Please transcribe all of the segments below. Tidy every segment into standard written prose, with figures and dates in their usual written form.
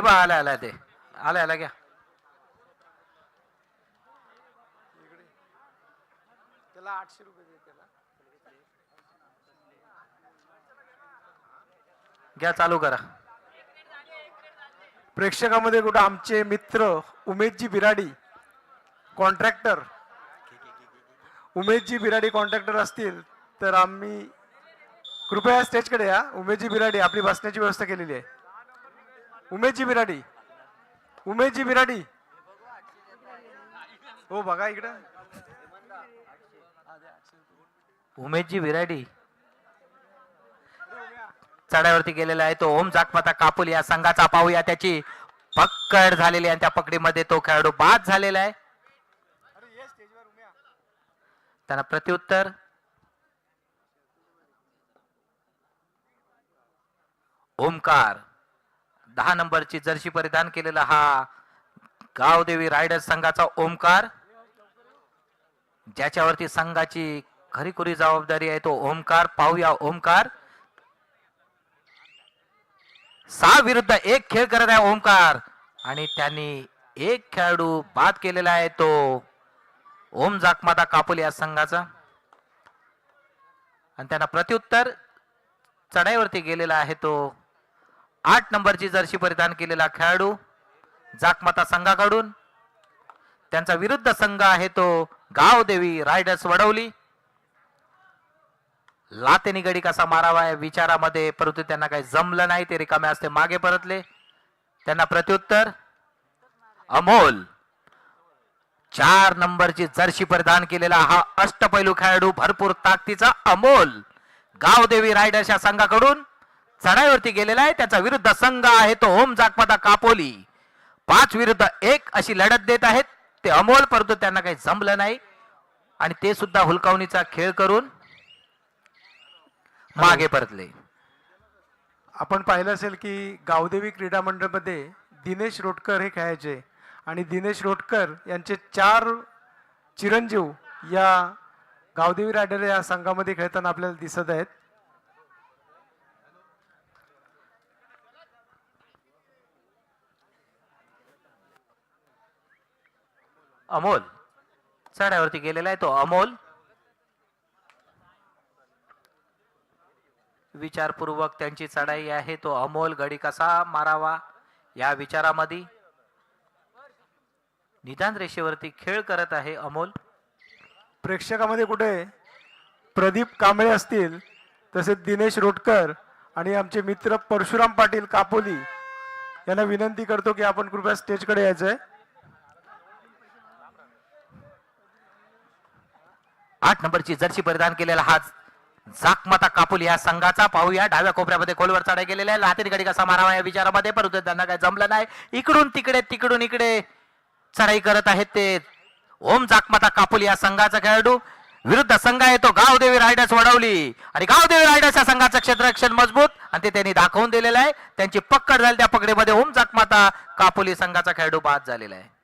बघा आल्या आल्या ते आल्या आल्या घ्या. त्याला 800 रुपये दे त्याला. घ्या चालू करा. प्रेक्षकामध्ये कुठं आमचे मित्र उमेशजी बिराडी कॉन्ट्रॅक्टर, उमेशजी बिराडी कॉन्ट्रॅक्टर असतील तर आम्ही कृपया स्टेजकडे या. उमेशजी बिराडी आपली बसण्याची व्यवस्था केलेली आहे. उमेशजी बिराडी, उमेशजी बिराडी हो बघा इकडं. उमेशजी बिराडी चढावरती गेलेला आहे तो ओम जाकमाता कापुल या संघाचा. पाहूया त्याची पकड झालेली आणि त्या पकडीमध्ये तो खेळाडू बाद झालेला आहे. त्यांना प्रत्युत्तर ओमकार 10 नंबरची जर्सी परिधान केलेला हा गावदेवी रायडर्स संघाचा ओमकार, ज्याच्यावरती संघाची खरीखुरी जबाबदारी आहे तो ओमकार. पाहूया ओमकार 6 विरुद्ध 1 खेळ करत आहे ओमकार आणि त्यांनी एक खेळाडू बाद केलेला आहे तो ओम जाकमाता कापुल या संघाचा. आणि त्यांना प्रत्युत्तर चढाईवरती गेलेला आहे तो 8 नंबरची जर्सी परिधान केलेला खेळाडू जाकमाता संघाकडून. त्यांचा विरुद्ध संघ आहे तो गावदेवी रायडर्स वडवली. लातेनी गडी कसा मारावा या विचारामध्ये, परंतु त्यांना काही जमलं नाही. ते रिकामे असते मागे परतले. त्यांना प्रत्युत्तर अमोल 4 नंबरची जर्सी परिधान केलेला हा अष्टपैलू खेळाडू भरपूर ताकदीचा अमोल गावदेवी रायडर्स या संघाकडून चढाईवरती गेलेला आहे. त्याचा विरुद्ध संघ आहे तो ओम जाकमाता कापोली. 5 विरुद्ध 1 अशी लढत देत आहेत ते अमोल, परंतु त्यांना काही जमलं नाही आणि ते सुद्धा हुलकावणीचा खेळ करून मागे परतले. आपण पाहिलं असेल की गावदेवी क्रीडा मंडळमध्ये दिनेश रोटकर हे खेळायचे आणि दिनेश रोटकर यांचे 4 चिरंजीव या गावदेवी रायडर या संघामध्ये खेळताना आपल्याला दिसत आहेत. अमोल चढाईवरती गेलेला आहे तो अमोल. विचारपूर्वक त्यांची चढाई आहे तो अमोल. गडी कसा मारावा या विचारामध्ये निदान रेषेवरती खेळ करत आहे अमोल. प्रेक्षकामध्ये कुठे प्रदीप कांबळे असतील, तसेच दिनेश रोटकर आणि आमचे मित्र परशुराम पाटील कापोली यांना विनंती करतो की आपण कृपया स्टेजकडे यायचंय. 8 नंबरची जर्सी परिधान केलेला हा जाकमाता कापुल या संघाचा. पाहूया डाव्या कोपऱ्यामध्ये खोलवर चढाई गेलेला आहे. लातेरी गडी कसा मारावा या विचारामध्ये, परंतु त्यांना काही जमलं नाही. इकडून तिकडे तिकडून इकडे चढाई करत आहेत ते ओम जाकमाता कापुल या संघाचा खेळाडू. विरुद्ध संघ आहे तो गावदेवी रायडर्स वडवली आणि गावदेवी रायडर्स या संघाचं क्षेत्ररक्षण मजबूत आणि ते त्यांनी दाखवून दिलेलं आहे. त्यांची पकड झाली त्या पकडीमध्ये ओम जाकमाता कापुली संघाचा खेळाडू बाद झालेला आहे.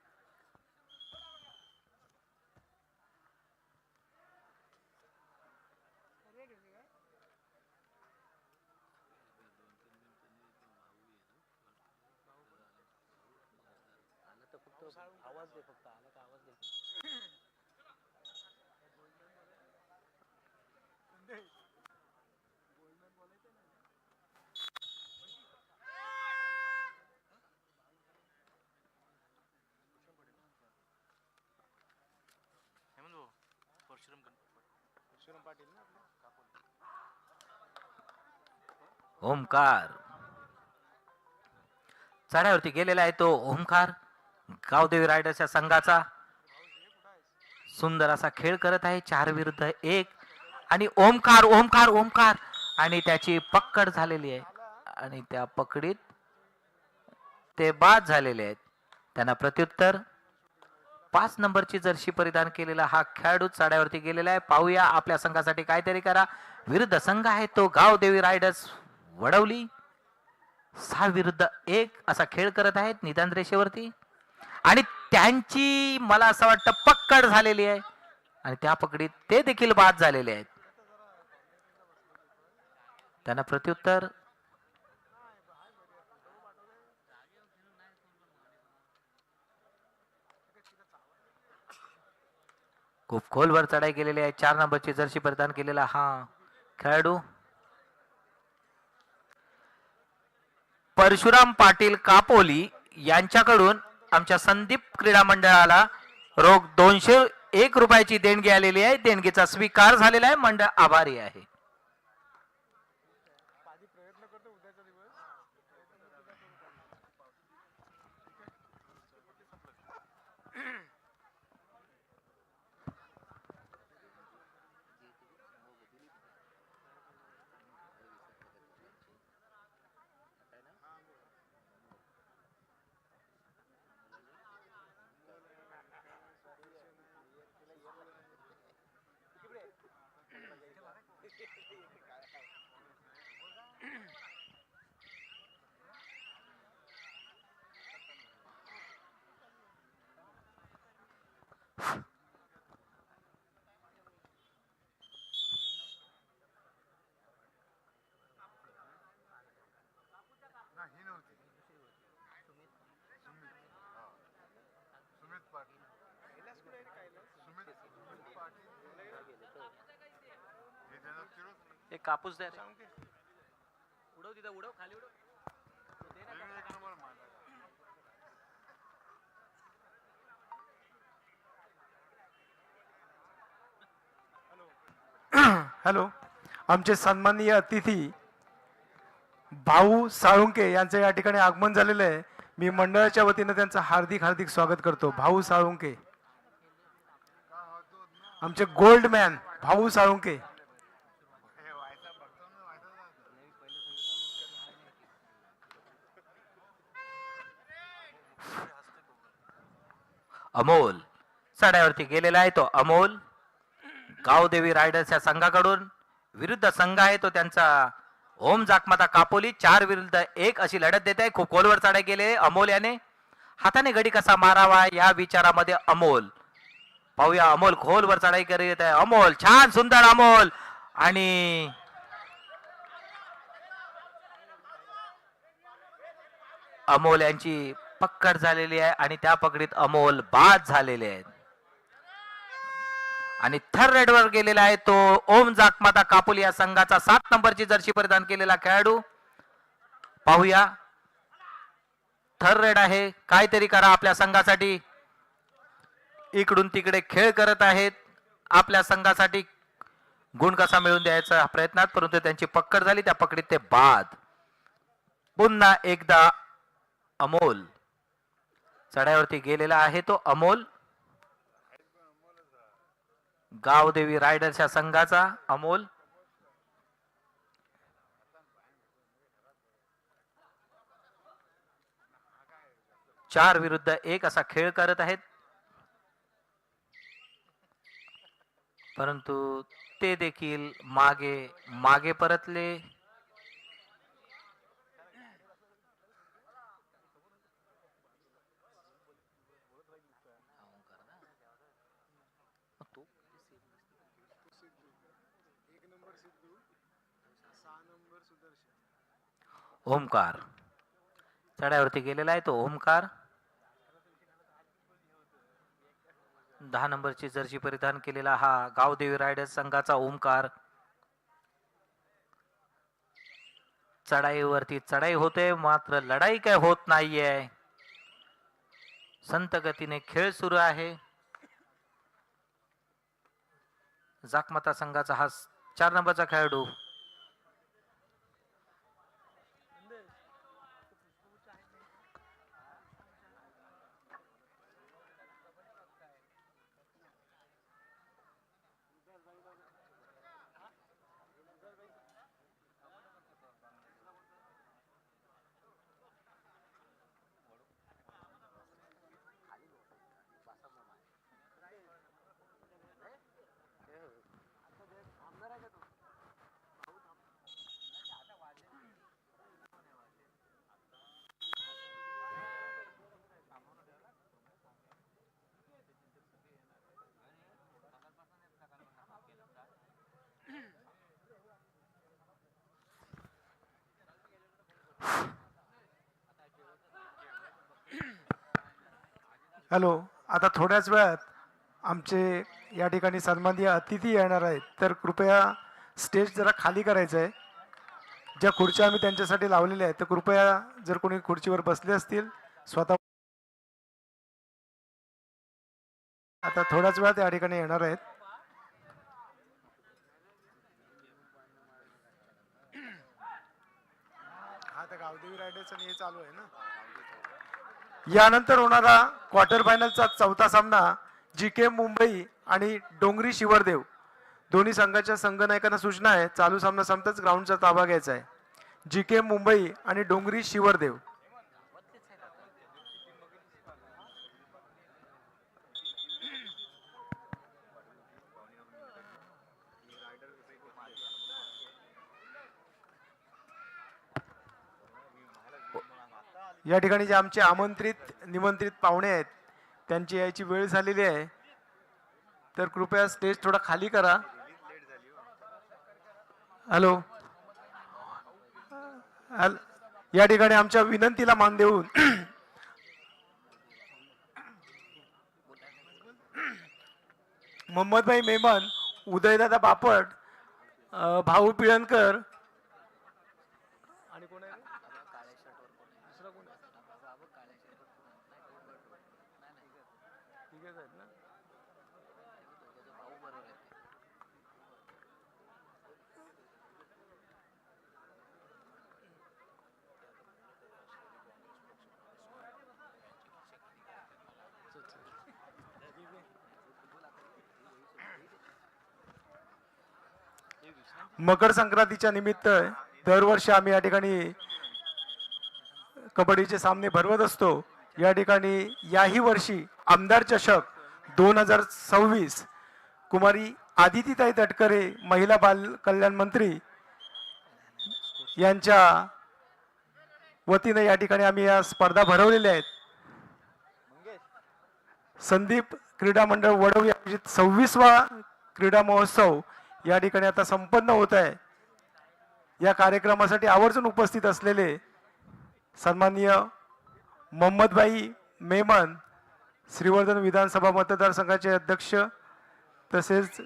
ओमकार चढाईवरती गेलेला आहे तो ओमकार गावदेवी रायडर्स या संघाचा. सुंदर असा खेळ करत आहे 4 विरुद्ध 1 आणि ओमकार ओमकार ओमकार आणि त्याची पकड झालेली आहे आणि त्या पकडीत ते बाद झालेले आहेत. त्यांना प्रत्युत्तर 5 नंबरची जर्सी परिधान केलेला हा खेळाडू चढाईवरती गेलेला आहे. पाहूया आपल्या संघासाठी काहीतरी करा. विरुद्ध संघ आहे तो गावदेवी रायडर्स वडवली. 6 विरुद्ध 1 असा खेळ करत आहेत निदान रेषेवरती आणि त्यांची मला असं वाटतं पकड झालेली आहे आणि त्या पकडीत ते देखील बाद झालेले आहेत. त्यांना प्रत्युत्तर खूप खोलवर चढाई केलेली आहे. 4 नंबरची जर्सी परिधान केलेला हा खेळाडू परशुराम पाटील कापोली यांच्याकडून आमच्या संदीप क्रीडा मंडळाला रोख 201 रुपयाची देणगी आलेली आहे. देणगीचा स्वीकार झालेला आहे. मंडळ आभारी आहे. एक कापूस द्या रे. उडव तिथं उडव खाली उडव. हॅलो, आमचे सन्माननीय अतिथी भाऊ साळुंके यांचं या ठिकाणी आगमन झालेलं आहे. मी मंडळाच्या वतीनं त्यांचं हार्दिक हार्दिक स्वागत करतो. भाऊ साळुंके, आमचे गोल्ड मॅन भाऊ साळुंके. अमोल चढाईवरती गेलेला आहे. तो अमोल गावदेवी रायडर्स या संघाकडून विरुद्ध संघ आहे तो त्यांचा ओम जाकमाता कापोली 4 विरुद्ध 1 अशी लढत देत आहे. खूप खोलवर चढाई गेले अमोल याने. हाताने गडी कसा मारावा या विचारामध्ये अमोल. पाहूया अमोल खोलवर चढाई करीत आहे. अमोल छान सुंदर अमोल आणि अमोल यांची पकड झालेली आहे आणि त्या पकडीत अमोल बाद झालेले आहेत. आणि थर्ड रेड वर गेलेला आहे तो ओम जाकमाता कापोली या संघाचा 7 नंबरची जर्सी परिधान केलेला खेळाडू. पाहूया थर्ड रेड आहे. काहीतरी करा आपल्या संघासाठी. इकडून तिकडे खेळ करत आहेत. आपल्या संघासाठी गुण कसा मिळवून द्यायचा प्रयत्नात, परंतु त्यांची पकड झाली. त्या पकडीत ते बाद. पुन्हा एकदा अमोल चढाईवरती गेलेला आहे तो अमोल. गावदेवी रायडर्सच्या संघाचा अमोल. चार विरुद्ध 1 असा खेळ करत आहेत, परंतु ते देखील मागे मागे परतले. ओमकार चढाईवरती गेलेला आहे तो ओमकार. 10 नंबरची जर्सी परिधान केलेला हा गावदेवी रायडर्स संघाचा ओमकार. चढाईवरती चढाई होते मात्र लढाई काय होत नाहीये. संत गतीने खेळ सुरू आहे. जाकमाता संघाचा हा 4 नंबरचा खेळाडू. हॅलो, आता थोड्याच वेळात आमचे या ठिकाणी सन्माननीय अतिथी येणार आहेत, तर कृपया स्टेज जरा खाली करायचं आहे. ज्या खुर्च्या आम्ही त्यांच्यासाठी लावलेल्या आहेत तर कृपया जर कोणी खुर्चीवर बसले असतील स्वतः आता थोड्याच वेळात या ठिकाणी येणार आहेत. गावदेवी रायडर्स आणि हे चालू आहे ना. यानंतर होणारा क्वार्टर फायनलचा चौथा सामना जी.के. मुंबई आणि डोंगरी शिवरदेव दोन्ही संघाच्या संघनायकांना सूचना आहे, चालू सामना संपताच ग्राउंडचा ताबा घ्यायचा आहे. जी.के. मुंबई आणि डोंगरी शिवरदेव. या ठिकाणी जे आमचे आमंत्रित निमंत्रित पाहुणे आहेत त्यांची यायची वेळ झालेली आहे, तर कृपया स्टेज थोडा खाली करा. हॅलो. या ठिकाणी आमच्या विनंतीला मान देऊन मोहम्मदभाई मेमन, उदयदादा बापट, भाऊ पिळणकर आणि कोण आहे? मकर संक्रांतीच्या निमित्त दरवर्षी आम्ही या ठिकाणी कबड्डीचे सामने भरवत असतो. या ठिकाणी याही वर्षी आमदार चषक 2026 कुमारी आदितीताई तटकरे महिला बाल कल्याण मंत्री यांच्या वतीने या ठिकाणी आम्ही या स्पर्धा भरवलेल्या आहेत. संदीप क्रीडा मंडळ वडवली आयोजित 26वा क्रीडा महोत्सव या ठिकाणी आता संपन्न होत आहे. या कार्यक्रमासाठी आवर्जून उपस्थित असलेले सन्माननीय मोहम्मदभाई मेमन, श्रीवर्धन विधानसभा मतदारसंघाचे अध्यक्ष, तसेच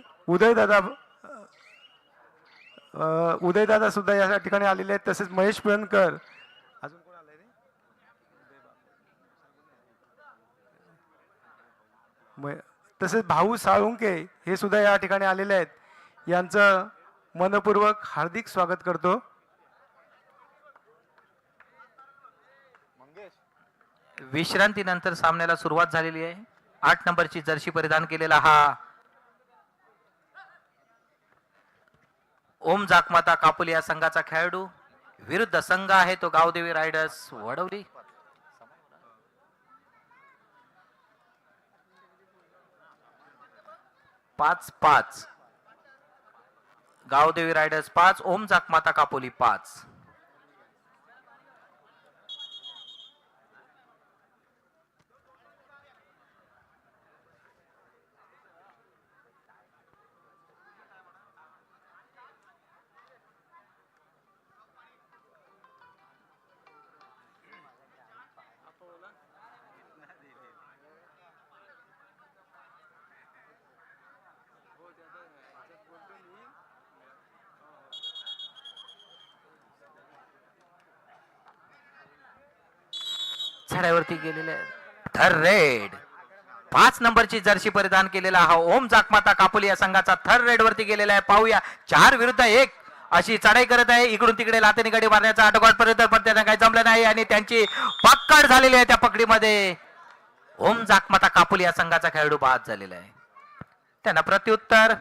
उदयदादा सुद्धा या ठिकाणी आलेले आहेत, तसेच महेश पिळणकर, अजून कोण आलंय रे, तसेच भाऊ साळुंके हे सुद्धा या ठिकाणी आलेले आहेत. यांचं मनपूर्वक हार्दिक स्वागत करतो. विश्रांतीनंतर सामन्याला सुरुवात झालेली आहे. 8 नंबरची जर्सी परिधान केलेला हा ओम जाकमाता कापुली या संघाचा खेळाडू विरुद्ध संघ आहे तो गावदेवी रायडर्स वडवली. पाच पाच गावदेवी रायडर्स 5, ओम जाकमाता कापोली 5. झाड्यावरती गेलेले थर रेड 5 नंबरची जर्सी परिधान केलेला हा ओम जाकमाता कापोली या संघाचा थर रेड वरती गेलेला आहे. पाहूया 4 विरुद्ध 1 अशी चढाई करत आहे. इकडून तिकडे लातेने गडी मारण्याचा आटोकाट पर्यंत, पण त्यांना काही जमलं नाही आणि त्यांची पकड झालेली आहे. त्या पकडीमध्ये ओम जाकमाता कापोली या संघाचा खेळाडू बाद झालेला आहे. त्यांना प्रत्युत्तर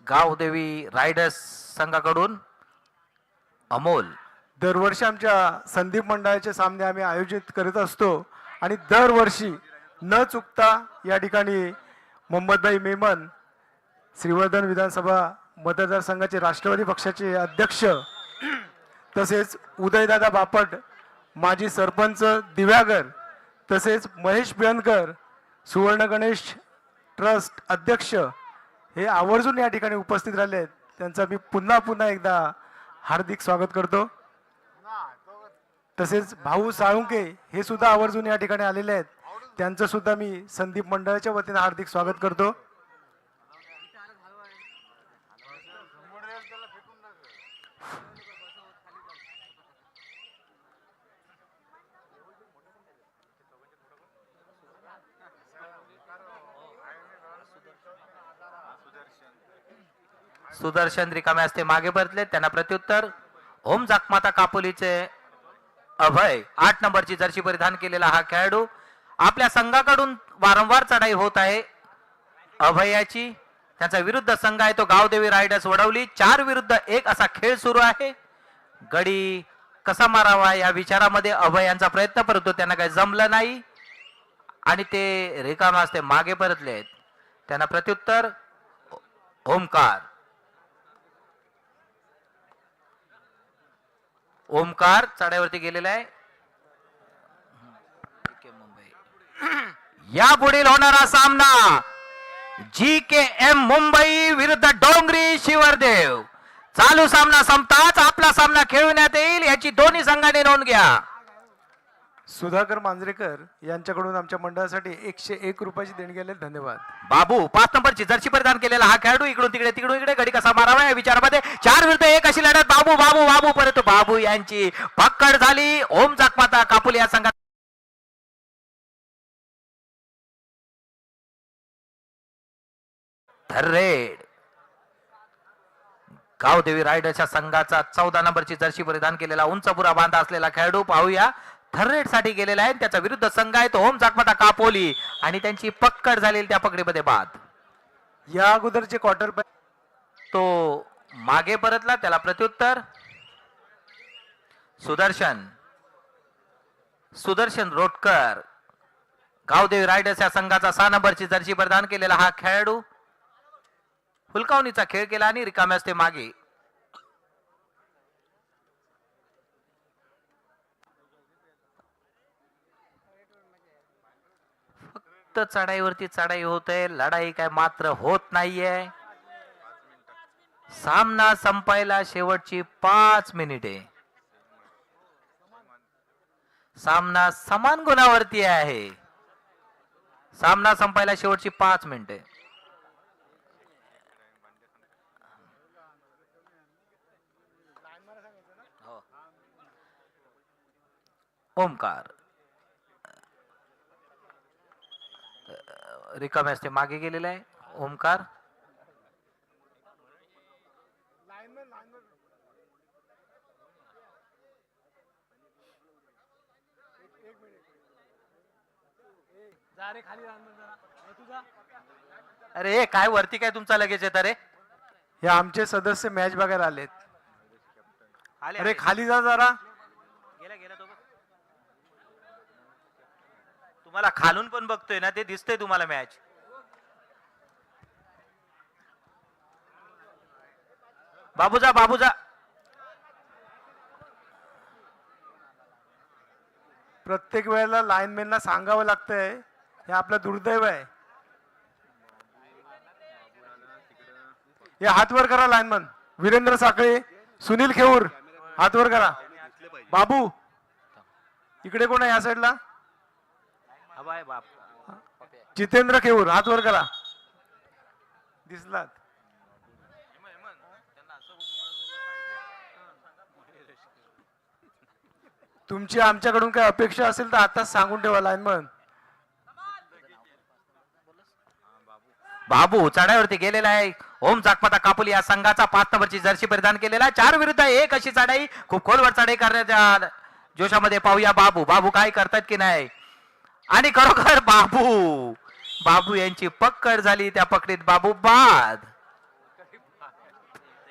गावदेवी रायडर्स संघाकडून अमोल. दरवर्षी आमच्या संदीप मंडळाचे सामने आम्ही आयोजित करत असतो आणि दरवर्षी न चुकता या ठिकाणी मोहम्मदभाई मेमन, श्रीवर्धन विधानसभा मतदारसंघाचे राष्ट्रवादी पक्षाचे अध्यक्ष, तसेच उदयदादा बापट माजी सरपंच दिव्यागर, तसेच महेश पिळणकर सुवर्ण गणेश ट्रस्ट अध्यक्ष हे आवर्जून या ठिकाणी उपस्थित राहिले आहेत. त्यांचा मी पुन्हा एकदा हार्दिक स्वागत करतो. तसेच भाऊ साळुंके हे सुद्धा आवर्जून या ठिकाणी आलेले आहेत. त्यांचं सुद्धा मी संदीप मंडळाच्या वतीने हार्दिक स्वागत करतो. सुदर्शन रिकामे असते मागे परतले. त्यांना प्रत्युत्तर ओम जाकमाता कापोलीचे अभय 8 नंबरची जर्सी परिधान केलेला हा खेळाडू. आपल्या संघाकडून वारंवार चढाई होत आहे अभयाची. त्यांचा विरुद्ध संघ आहे तो गावदेवी रायडर्स वडवली. 4 विरुद्ध 1 असा खेळ सुरू आहे. गडी कसा मारावा या विचारामध्ये अभयांचा प्रयत्न परंतु त्यांना काही जमलं नाही आणि ते रिकामे असते मागे परतले आहेत. त्यांना प्रत्युत्तर ओमकार. ओमकार चढाईवरती गेलेला आहे. या पुढील होणारा सामना GKM मुंबई विरुद्ध डोंगरी शिवरदेव. चालू सामना संपताच आपला सामना खेळवण्यात येईल याची दोन्ही संघाने नोंद घ्या. सुधाकर मांजरेकर यांच्याकडून आमच्या मंडळासाठी 101 रुपयाची देणगी आली. धन्यवाद. बाबू 5 नंबरची जर्सी परिधान केलेला हा खेळाडू इकडून तिकडे तिकडून इकडे गडी कसा मारावा या विचारामध्ये 4 विरुद्ध 1 अशी लढत. बाबू बाबू बाबू परंतु बाबू यांची पकड झाली. ओम जाकमाता कापुली या संघात थर्रेड. गावदेवी रायडर्सच्या संघाचा 14 नंबरची जर्सी परिधान केलेला उंचपुरा बांधा असलेला खेळाडू पाहूया थर्रेड साठी गेलेला आहे. त्याचा विरुद्ध संघ आहे तो ओम जाकमाता कापोली आणि त्यांची पकड झालेली त्या पकडीमध्ये बाद. या अगोदरचे क्वार्टर तो मागे परतला. त्याला प्रत्युत्तर सुदर्शन रोटकर. गावदेवी रायडर्स या संघाचा 6 नंबरची जर्सी परिधान केलेला हा खेळाडू हुलकावणीचा खेळ केला आणि रिकामे असते मागे. फक्त चढाईवरती चढाई होते. लढाई काय मात्र होत नाहीये. सामना संपायला शेवटची 5 मिनिटे. सामना समान गुणावरती आहे. सामना संपायला शेवटची 5 मिनिटे. ओमकार रिकामे असते मागे गेलेला आहे. ओमकार अरे काय वरती काय तुमचा लगेच येत रे. हे आमचे सदस्य मॅच बघायला आलेत. अरे खाली जा जरा. गेला गेला तो बघ. तुम्हाला खालून पण बघतोय ना ते दिसतंय तुम्हाला मॅच. बाबूजा बाबूजा. प्रत्येक वेळेला लाईनमॅनला सांगावं लागतंय. हे आपलं दुर्दैव आहे. हे हात वर करा लाईनमन. वीरेंद्र साखळे, सुनील खेऊर हात वर करा. बाबू इकडे कोण आहे या साईडला. जितेंद्र खेऊर हात वर करा. दिसलात. तुमची आमच्याकडून काय अपेक्षा असेल तर आताच सांगून ठेवा लाईनमन. बाबू चढाईवरती गेलेला आहे. ओम जाकमाता कापोली या संघाचा 5 नंबरची जर्सी परिधान केलेला. 4 विरुद्ध 1 अशी चढाई. खूप खोलवर चढाई करण्याच्या जोशामध्ये पाहूया बाबू काय करतात की नाही. आणि खरोखर बाबू यांची पकड झाली. त्या पकडीत बाबू बाद.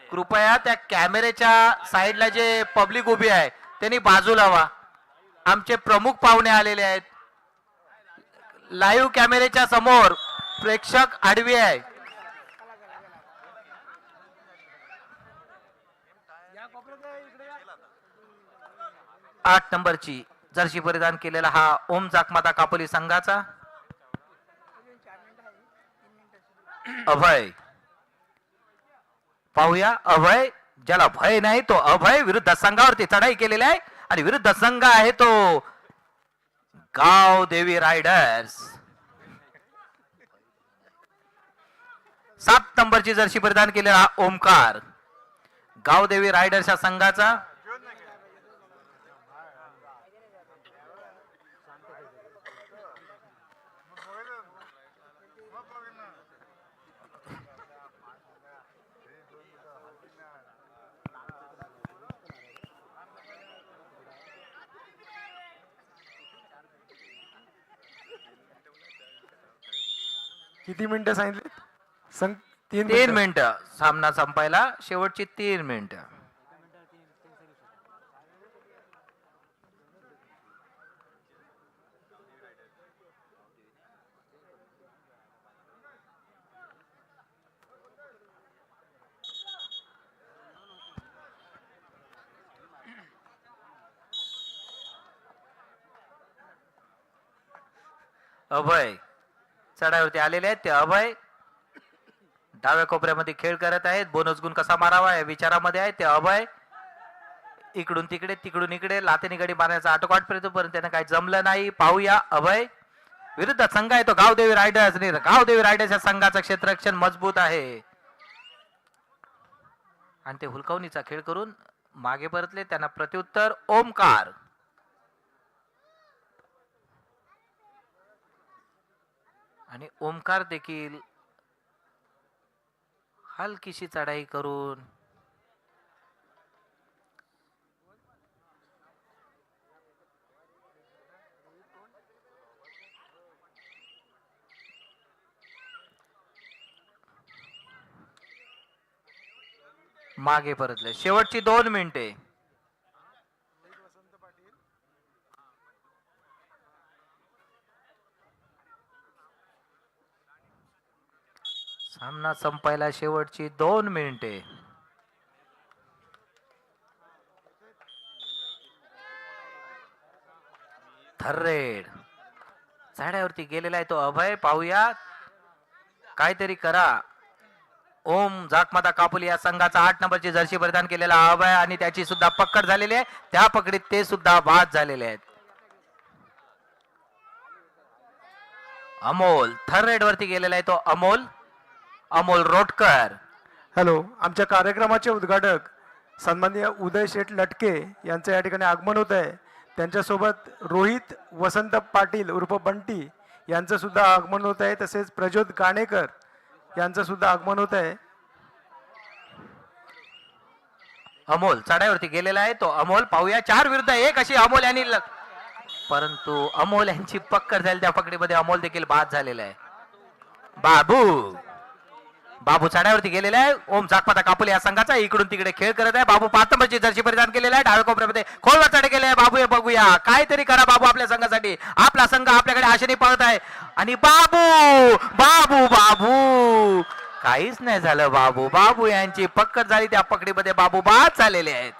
कृपया त्या कॅमेऱ्याच्या साईडला जे पब्लिक उभी आहे त्यांनी बाजूला व्हा. आमचे प्रमुख पाहुणे आलेले आहेत. लाईव्ह कॅमेऱ्याच्या समोर प्रेक्षक आडवे आहे. आठ नंबरची जर्सी परिधान केलेला हा ओम जाकमाता कापोली संघाचा अभय. पाहूया अभय ज्याला भय नाही तो अभय विरुद्ध संघावरती चढाई केलेली आहे आणि विरुद्ध संघ आहे तो गाव देवी रायडर्स 7 नंबरची जर्सी परिधान केलेला ओमकार गावदेवी रायडर्स या संघाचा. किती मिनिटं सांगितले? 3 मिनिटं सामना संपायला शेवटची 3 मिनिटं. अभय चढावरती आलेले आहेत. ते अभय डाव्या कोपऱ्यामध्ये खेळ करत आहेत. बोनस गुण कसा मारावा या विचारामध्ये आहे. ते अभय इकडून तिकडे तिकडून इकडे लातेनी गडी मारण्याचा आटोकाट प्रयत्न पर्यंत त्यांना काही जमलं नाही. पाहूया अभय विरुद्ध संघ आहे तो गावदेवी रायडर्स. गावदेवी रायडर्स या संघाचं क्षेत्ररक्षण मजबूत आहे आणि ते हुलकावणीचा खेळ करून मागे परतले. त्यांना प्रत्युत्तर ओमकार. आणि ओमकार देखील हलकीशी चढाई करून मागे परतले. शेवटची 2 मिनिटे. सामना संपायला शेवटची 2 मिनिटे. थर्रेड झाड्यावरती गेलेला आहे तो अभय. पाहूया काहीतरी करा. ओम जाकमाता कापुली या संघाचा 8 नंबरची जर्सी परिधान केलेला अभय आणि त्याची सुद्धा पकड झालेली आहे. त्या पकडीत ते सुद्धा बाद झालेले आहेत. अमोल थर्रेड वरती गेलेला आहे तो अमोल रोटकर. हॅलो, आमच्या कार्यक्रमाचे उद्घाटक सन्माननीय उदय शेठ लटके यांचं या ठिकाणी आगमन होत आहे. त्यांच्यासोबत रोहित वसंत पाटील उर्फ बंटी यांचं सुद्धा आगमन होत आहे. तसेच प्रज्योत गाणेकर यांचं सुद्धा आगमन होत आहे. अमोल चढाईवरती गेलेला आहे तो अमोल. पाहूया 4 विरुद्ध 1 अशी अमोल यांनी परंतु अमोल यांची पकड झाली. त्या पकडीमध्ये अमोल देखील बाद झालेला आहे. बाबू चढाईवरती गेलेला आहे. ओम जाकपाता कापुले या संघाचा इकडून तिकडे खेळ करत आहे. बाबू 5 नंबरची जर्सी परिधान केलेला आहे. डाव्या कोपऱ्यामध्ये खोलवर चढ गेले आहे. बाबू हे बघूया काहीतरी करा बाबू आपल्या संघासाठी. आपला संघ आपल्याकडे आशेने पळत आहे आणि बाबू बाबू बाबू काहीच नाही झालं. बाबू यांची पकड झाली. त्या पकडीमध्ये बाबू बाद झालेले आहेत.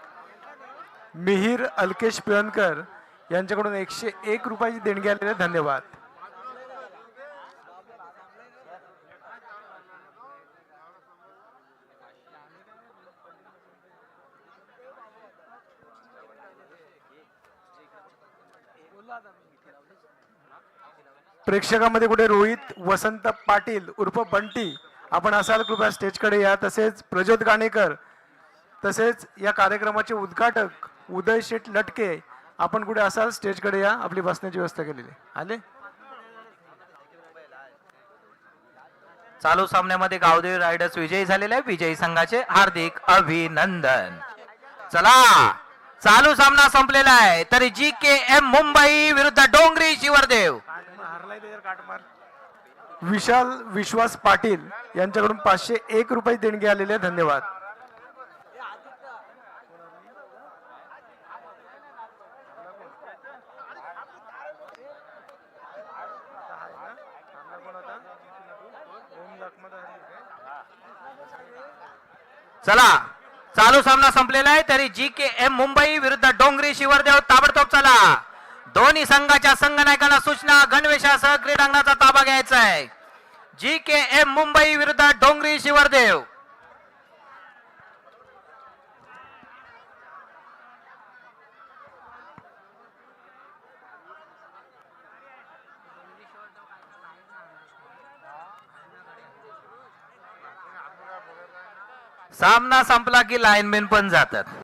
मिहीर अल्केश पिळणकर यांच्याकडून 101 रुपयाची देणगी आलेली आहे. धन्यवाद. प्रेक्षकांमध्ये कुठे रोहित वसंत पाटील उर्फ बंटी आपण असाल कृपया स्टेजकडे या. तसेच प्रज्योत गाणेकर तसेच या कार्यक्रमाचे उद्घाटक उदय शेठ लटके आपण कुठे असाल स्टेजकडे या. आपली बसण्याची व्यवस्था केलेली आले. चालू सामन्यामध्ये गावदेवी रायडर्स विजयी झालेले आहे. विजयी संघाचे हार्दिक अभिनंदन. चला चालू सामना संपलेला आहे. तरी GKM मुंबई विरुद्ध डोंगरी शिवरदेव. विशाल विश्वास पाटील यांच्याकडून 501 रुपये देणगी आलेले आहे. धन्यवाद. चला चालू सामना संपलेला आहे. तरी GKM मुंबई विरुद्ध डोंगरी शिवरदेव ताबडतोब चला. दोन्ही संघाच्या संघनायकांना सूचना गणवेशासह क्रीडांगणाचा ताबा घ्यायचा आहे. GKM मुंबई विरुद्ध डोंगरी शिवरदेव. सामना संपला की लाईनमॅन पण जातात.